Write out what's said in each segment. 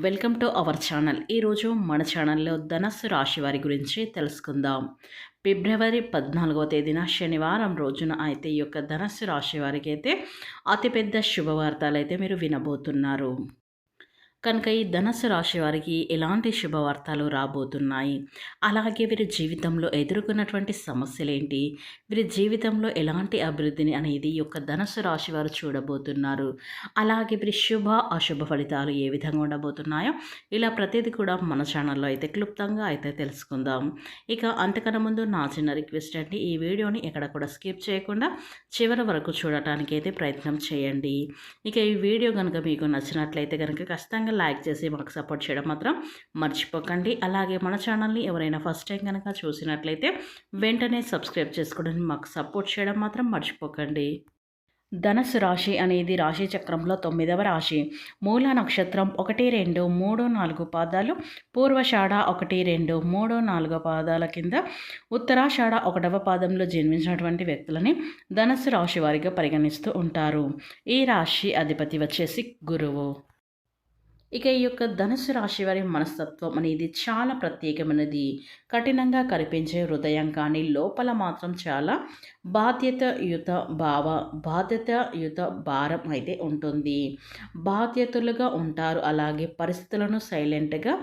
Welcome to our channel. ఈరోజు మన ఛానల్లో ధనస్సు రాశి వారి గురించి తెలుసుకుందాం. ఫిబ్రవరి 14వ తేదీన శనివారం రోజున అయితే ఈ యొక్క ధనస్సు రాశి వారికి అయితే అతిపెద్ద శుభవార్తలు అయితే మీరు వినబోతున్నారు. కనుక ఈ ధనస్సు రాశి వారికి ఎలాంటి శుభవార్తలు రాబోతున్నాయి, అలాగే వీరి జీవితంలో ఎదుర్కొన్నటువంటి సమస్యలేంటి, వీరి జీవితంలో ఎలాంటి అభివృద్ధిని అనేది ఈ యొక్క ధనస్సు రాశి వారు చూడబోతున్నారు. అలాగే వీరి శుభ అశుభ ఫలితాలు ఏ విధంగా ఉండబోతున్నాయో ఇలా ప్రతిదీ కూడా మన ఛానల్లో అయితే క్లుప్తంగా అయితే తెలుసుకుందాం. ఇక అంతకన్నా ముందు నా చిన్న రిక్వెస్ట్ అండి, ఈ వీడియోని ఎక్కడ కూడా స్కిప్ చేయకుండా చివరి వరకు చూడటానికి అయితే ప్రయత్నం చేయండి. ఇక ఈ వీడియో కనుక మీకు నచ్చినట్లయితే కనుక ఖచ్చితంగా లైక్ చేసి మాకు సపోర్ట్ చేయడం మాత్రం మర్చిపోకండి. అలాగే మన ఛానల్ని ఎవరైనా ఫస్ట్ టైం కనుక చూసినట్లయితే వెంటనే సబ్స్క్రైబ్ చేసుకోవడానికి మాకు సపోర్ట్ చేయడం మాత్రం మర్చిపోకండి. ధనస్సు రాశి అనేది రాశి చక్రంలో 9వ రాశి. మూల నక్షత్రం 1, 2, 3, 4 పాదాలు, పూర్వషాఢ 1, 2, 3, 4 పాదాల కింద, ఉత్తరాషాఢ 1వ పాదంలో జన్మించినటువంటి వ్యక్తులని ధనస్సు రాశి వారిగా పరిగణిస్తూ ఉంటారు. ఈ రాశి అధిపతి వచ్చేసి గురువు. ఇక ఈ యొక్క ధనుసు రాశి వారి మనస్తత్వం అనేది చాలా ప్రత్యేకమైనది. కఠినంగా కనిపించే హృదయం కానీ లోపల మాత్రం చాలా బాధ్యతయుత బాధ్యతయుత భారం అయితే ఉంటుంది. బాధ్యతలుగా ఉంటారు. అలాగే పరిస్థితులను సైలెంట్గా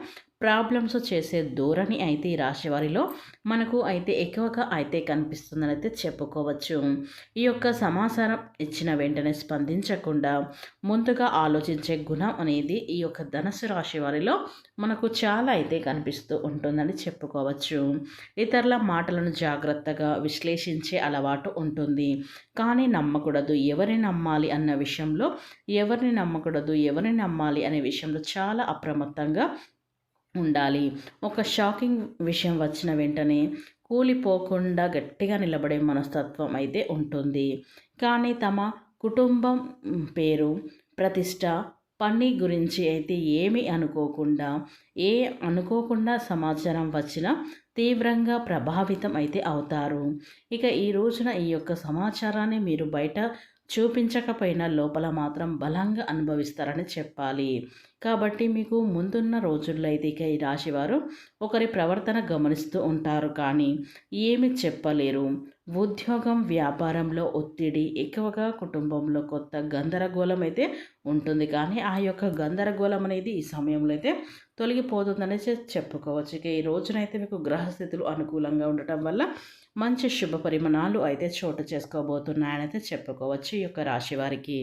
ప్రాబ్లమ్స్ చేసే ధోరణి అయితే ఈ రాశి వారిలో మనకు అయితే ఎక్కువగా అయితే కనిపిస్తుందని అయితే చెప్పుకోవచ్చు. ఈ యొక్క సమాచారం ఇచ్చిన వెంటనే స్పందించకుండా ముందుగా ఆలోచించే గుణం అనేది ఈ యొక్క ధనుసు రాశి వారిలో మనకు చాలా అయితే కనిపిస్తూ ఉంటుందని చెప్పుకోవచ్చు. ఇతరుల మాటలను జాగ్రత్తగా విశ్లేషించే అలవాటు ఉంటుంది. కానీ నమ్మకూడదు, ఎవరిని నమ్మాలి అన్న విషయంలో ఎవరిని నమ్మకూడదు, ఎవరిని నమ్మాలి అనే విషయంలో చాలా అప్రమత్తంగా ఉండాలి. ఒక షాకింగ్ విషయం వచ్చిన వెంటనే కూలిపోకుండా గట్టిగా నిలబడే మనస్తత్వం అయితే ఉంటుంది. కానీ తమ కుటుంబం పేరు, ప్రతిష్ట, పని గురించి అయితే అనుకోకుండా సమాచారం వచ్చినా తీవ్రంగా ప్రభావితం అయితే అవుతారు. ఇక ఈ రోజున ఈ యొక్క సమాచారాన్ని మీరు బయట చూపించకపోయినా లోపల మాత్రం బలంగా అనుభవిస్తారని చెప్పాలి. కాబట్టి మీకు ముందున్న రోజుల్లో అయితే ఇక ఈ రాశివారు ఒకరి ప్రవర్తన గమనిస్తూ ఉంటారు, కానీ ఏమి చెప్పలేరు. ఉద్యోగం, వ్యాపారంలో ఒత్తిడి ఎక్కువగా, కుటుంబంలో కొత్త గందరగోళం అయితే ఉంటుంది. కానీ ఆ యొక్క గందరగోళం అనేది ఈ సమయంలో అయితే తొలగిపోతుందని చెప్పుకోవచ్చు. ఇక ఈ రోజునైతే మీకు గ్రహస్థితులు అనుకూలంగా ఉండటం వల్ల మంచి శుభ పరిమాణాలు అయితే చోటు చేసుకోబోతున్నాయని అయితే చెప్పుకోవచ్చు ఈ యొక్క రాశి వారికి.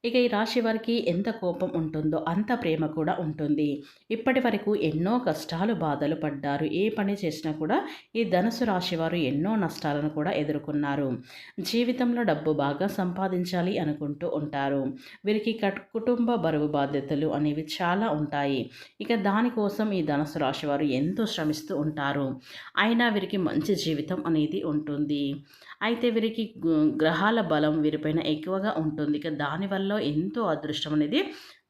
ఇక ఈ రాశి వారికి ఎంత కోపం ఉంటుందో అంత ప్రేమ కూడా ఉంటుంది. ఇప్పటి వరకు ఎన్నో కష్టాలు, బాధలు పడ్డారు. ఏ పని చేసినా కూడా ఈ ధనుసు రాశి వారు ఎన్నో నష్టాలను కూడా ఎదుర్కొన్నారు. జీవితంలో డబ్బు బాగా సంపాదించాలి అనుకుంటూ ఉంటారు. వీరికి కుటుంబ బరువు బాధ్యతలు అనేవి చాలా ఉంటాయి. ఇక దానికోసం ఈ ధనుసు రాశి వారు ఎంతో శ్రమిస్తూ ఉంటారు. అయినా వీరికి మంచి జీవితం అనేది ఉంటుంది. అయితే వీరికి గ్రహాల బలం వీరిపైన ఎక్కువగా ఉంటుంది. ఇక దానివల్ల ఎంతో అదృష్టం అనేది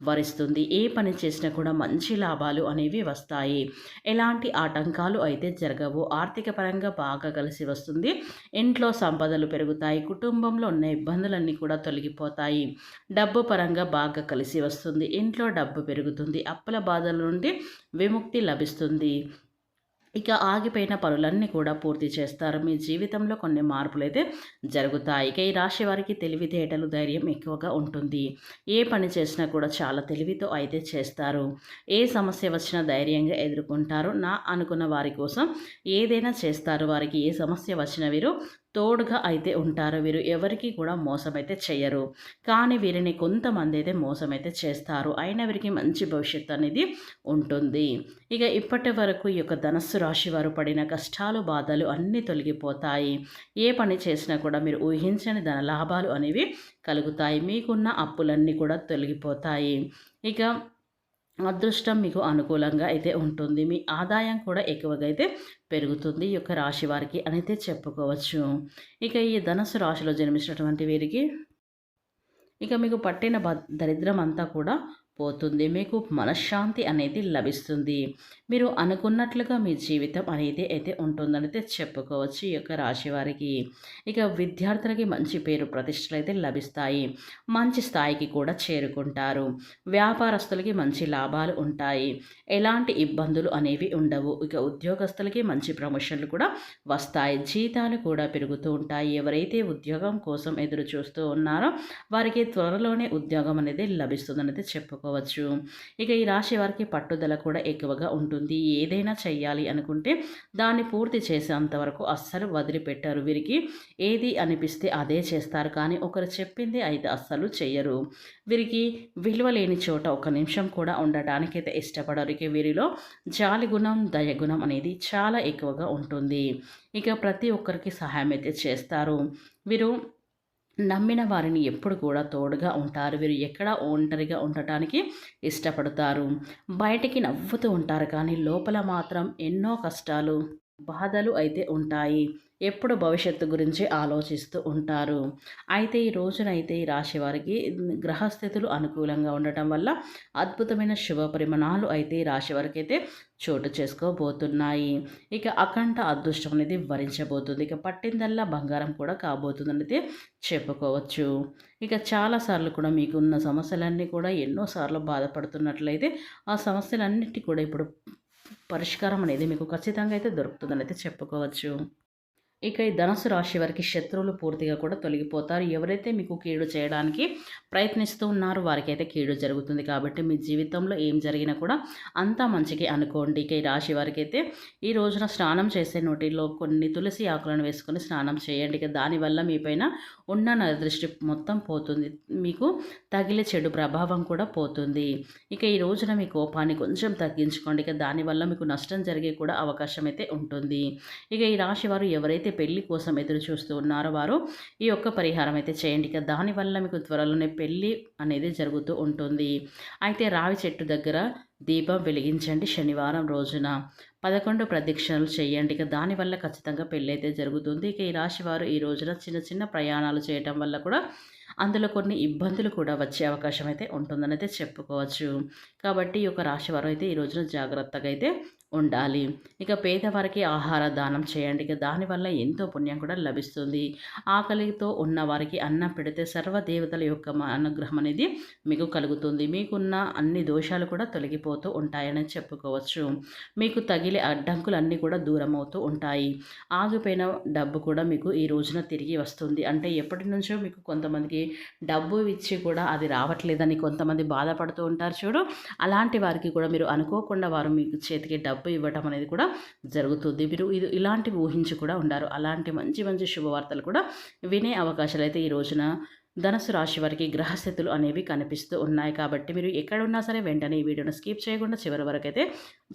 వరిస్తుంది. ఏ పని చేసినా కూడా మంచి లాభాలు అనేవి వస్తాయి. ఎలాంటి ఆటంకాలు అయితే జరగవు. ఆర్థిక పరంగా బాగా కలిసి వస్తుంది. ఇంట్లో సంపదలు పెరుగుతాయి. కుటుంబంలో ఉన్న ఇబ్బందులన్నీ కూడా తొలగిపోతాయి. డబ్బు పరంగా బాగా కలిసి వస్తుంది. ఇంట్లో డబ్బు పెరుగుతుంది. అప్పుల బాధల నుండి విముక్తి లభిస్తుంది. ఇక ఆగిపోయిన పనులన్నీ కూడా పూర్తి చేస్తారు. మీ జీవితంలో కొన్ని మార్పులు అయితే జరుగుతాయి. ఇక ఈ రాశి వారికి తెలివితేటలు, ధైర్యం ఎక్కువగా ఉంటుంది. ఏ పని చేసినా కూడా చాలా తెలివితో అయితే చేస్తారు. ఏ సమస్య వచ్చినా ధైర్యంగా ఎదుర్కొంటారు. అనుకున్న వారి కోసం ఏదైనా చేస్తారు. వారికి ఏ సమస్య వచ్చినా వీరు తోడుగా అయితే ఉంటారు. వీరు ఎవరికి కూడా మోసం అయితే చేయరు. కానీ వీరిని కొంతమంది అయితే మోసం అయితే చేస్తారు. అయినా వీరికి మంచి భవిష్యత్తు అనేది ఉంటుంది. ఇక ఇప్పటి వరకు ఈ యొక్క ధనస్సు రాశి వారు పడిన కష్టాలు, బాధలు అన్నీ తొలగిపోతాయి. ఏ పని చేసినా కూడా మీరు ఊహించని ధన లాభాలు అనేవి కలుగుతాయి. మీకున్న అప్పులన్నీ కూడా తొలగిపోతాయి. ఇక అదృష్టం మీకు అనుకూలంగా అయితే ఉంటుంది. మీ ఆదాయం కూడా ఎక్కువగా అయితే పెరుగుతుంది ఈ యొక్క రాశి వారికి అనైతే చెప్పుకోవచ్చు. ఇక ఈ ధనుసు రాశిలో జన్మించినటువంటి వీరికి ఇక మీకు పట్టిన దరిద్రం అంతా కూడా పోతుంది. మీకు మనశ్శాంతి అనేది లభిస్తుంది. మీరు అనుకున్నట్లుగా మీ జీవితం అనేది అయితే ఉంటుందనైతే చెప్పుకోవచ్చు ఈ యొక్క రాశి వారికి. ఇక విద్యార్థులకి మంచి పేరు ప్రతిష్టలు అయితే లభిస్తాయి. మంచి స్థాయికి కూడా చేరుకుంటారు. వ్యాపారస్తులకి మంచి లాభాలు ఉంటాయి. ఎలాంటి ఇబ్బందులు అనేవి ఉండవు. ఇక ఉద్యోగస్తులకి మంచి ప్రమోషన్లు కూడా వస్తాయి. జీతాలు కూడా పెరుగుతూ ఉంటాయి. ఎవరైతే ఉద్యోగం కోసం ఎదురు చూస్తూ ఉన్నారో వారికి త్వరలోనే ఉద్యోగం అనేది లభిస్తుందనైతే చెప్పుకోవచ్చు. ఇక ఈ రాశి వారికి పట్టుదల కూడా ఎక్కువగా ఉంటుంది. ఏదైనా చెయ్యాలి అనుకుంటే దాన్ని పూర్తి చేసేంత వరకు అస్సలు వదిలిపెట్టారు. వీరికి ఏది అనిపిస్తే అదే చేస్తారు, కానీ ఒకరు చెప్పింది అయితే అస్సలు చెయ్యరు. వీరికి విలువ లేని చోట ఒక నిమిషం కూడా ఉండటానికైతే ఇష్టపడరు. ఇక వీరిలో జాలి గుణం, దయగుణం అనేది చాలా ఎక్కువగా ఉంటుంది. ఇక ప్రతి ఒక్కరికి సహాయం అయితే చేస్తారు. వీరు నమ్మిన వారిని ఎప్పుడు కూడా తోడుగా ఉంటారు. వీరు ఎక్కడ ఒంటరిగా ఉండటానికి ఇష్టపడతారు. బయటికి నవ్వుతూ ఉంటారు, కానీ లోపల మాత్రం ఎన్నో కష్టాలు, బాధలు అయితే ఉంటాయి. ఎప్పుడు భవిష్యత్తు గురించి ఆలోచిస్తూ ఉంటారు. అయితే ఈ రోజునైతే ఈ రాశి వారికి గ్రహస్థితులు అనుకూలంగా ఉండటం వల్ల అద్భుతమైన శుభ పరిమాణాలు అయితే ఈ రాశి వారికి అయితే చోటు చేసుకోబోతున్నాయి. ఇక అఖండ అదృష్టం అనేది వరించబోతుంది. ఇక పట్టిందల్లా బంగారం కూడా కాబోతుంది అనేది చెప్పుకోవచ్చు. ఇక చాలాసార్లు కూడా మీకున్న సమస్యలన్నీ కూడా ఎన్నోసార్లు బాధపడుతున్నట్లయితే ఆ సమస్యలన్నిటి కూడా ఇప్పుడు పరిష్కారం అనేది మీకు ఖచ్చితంగా అయితే దొరుకుతుందని అయితే చెప్పుకోవచ్చు. ఇక ఈ ధనుసు రాశి వారికి శత్రువులు పూర్తిగా కూడా తొలగిపోతారు. ఎవరైతే మీకు కీడు చేయడానికి ప్రయత్నిస్తూ ఉన్నారో వారికైతే కీడు జరుగుతుంది. కాబట్టి మీ జీవితంలో ఏం జరిగినా కూడా అంతా మంచికి అనుకోండి. ఇక ఈ రాశి వారికైతే ఈ రోజున స్నానం చేసే నోటిలో కొన్ని తులసి ఆకులను వేసుకొని స్నానం చేయండి. ఇక దానివల్ల మీ పైన ఉన్న నరదృష్టి మొత్తం పోతుంది. మీకు తగిలే చెడు ప్రభావం కూడా పోతుంది. ఇక ఈ రోజున మీ కోపాన్ని కొంచెం తగ్గించుకోండి. ఇక దానివల్ల మీకు నష్టం జరిగే కూడా అవకాశం అయితే ఉంటుంది. ఇక ఈ రాశి వారు ఎవరైతే పెళ్లి కోసం ఎదురు చూస్తూ ఉన్నారో వారు ఈ యొక్క పరిహారం అయితే చేయండి. ఇక దానివల్ల మీకు త్వరలోనే పెళ్ళి అనేది జరుగుతూ ఉంటుంది. అయితే రావి చెట్టు దగ్గర దీపం వెలిగించండి. శనివారం రోజున 11 ప్రదక్షిణలు చేయండి. ఇక దానివల్ల ఖచ్చితంగా పెళ్ళి అయితే జరుగుతుంది. ఇక ఈ రాశి వారు ఈ రోజున చిన్న చిన్న ప్రయాణాలు చేయటం వల్ల కూడా అందులో కొన్ని ఇబ్బందులు కూడా వచ్చే అవకాశం అయితే ఉంటుందని అయితే చెప్పుకోవచ్చు. కాబట్టి ఈ యొక్క రాశి వారు అయితే ఈ రోజున జాగ్రత్తగా అయితే ఉండాలి. ఇక పేదవారికి ఆహార దానం చేయండి. ఇక దానివల్ల ఎంతో పుణ్యం కూడా లభిస్తుంది. ఆకలితో ఉన్న వారికి అన్నం పెడితే సర్వదేవతల యొక్క అనుగ్రహం అనేది మీకు కలుగుతుంది. మీకున్న అన్ని దోషాలు కూడా తొలగిపోతూ ఉంటాయని చెప్పుకోవచ్చు. మీకు తగిలే అడ్డంకులన్నీ కూడా దూరం అవుతూ ఉంటాయి. ఆగిపోయిన డబ్బు కూడా మీకు ఈ రోజున తిరిగి వస్తుంది. అంటే ఎప్పటి నుంచో మీకు కొంతమందికి డబ్బు ఇచ్చి కూడా అది రావట్లేదని కొంతమంది బాధపడుతూ ఉంటారు చూడు. అలాంటి వారికి కూడా మీరు అనుకోకుండా వారు మీకు చేతికి డబ్బు ఇవ్వటం అనేది కూడా జరుగుతుంది. మీరు ఇది ఇలాంటివి ఊహించి కూడా ఉండారు. అలాంటి మంచి మంచి శుభవార్తలు కూడా వినే అవకాశాలు అయితే ఈ రోజున ధనుసు రాశి వారికి గ్రహస్థితులు అనేవి కనిపిస్తూ ఉన్నాయి. కాబట్టి మీరు ఎక్కడున్నా సరే వెంటనే ఈ వీడియోను స్కిప్ చేయకుండా చివరి వరకు అయితే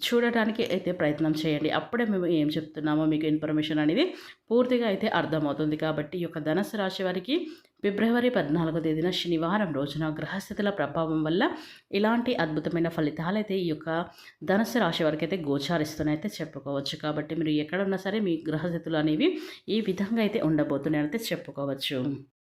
చూడటానికి అయితే ప్రయత్నం చేయండి. అప్పుడే మేము ఏం చెప్తున్నామో మీకు ఇన్ఫర్మేషన్ అనేది పూర్తిగా అయితే అర్థమవుతుంది. కాబట్టి ఈ యొక్క ధనుసు రాశి వారికి ఫిబ్రవరి 14వ తేదీన శనివారం రోజున గ్రహస్థితుల ప్రభావం వల్ల ఇలాంటి అద్భుతమైన ఫలితాలు అయితే ఈ యొక్క ధనుసు రాశి వారికి అయితే గోచారిస్తున్నాయితే చెప్పుకోవచ్చు. కాబట్టి మీరు ఎక్కడున్నా సరే మీ గ్రహస్థితులు అనేవి ఈ విధంగా అయితే ఉండబోతున్నాయని అయితే చెప్పుకోవచ్చు.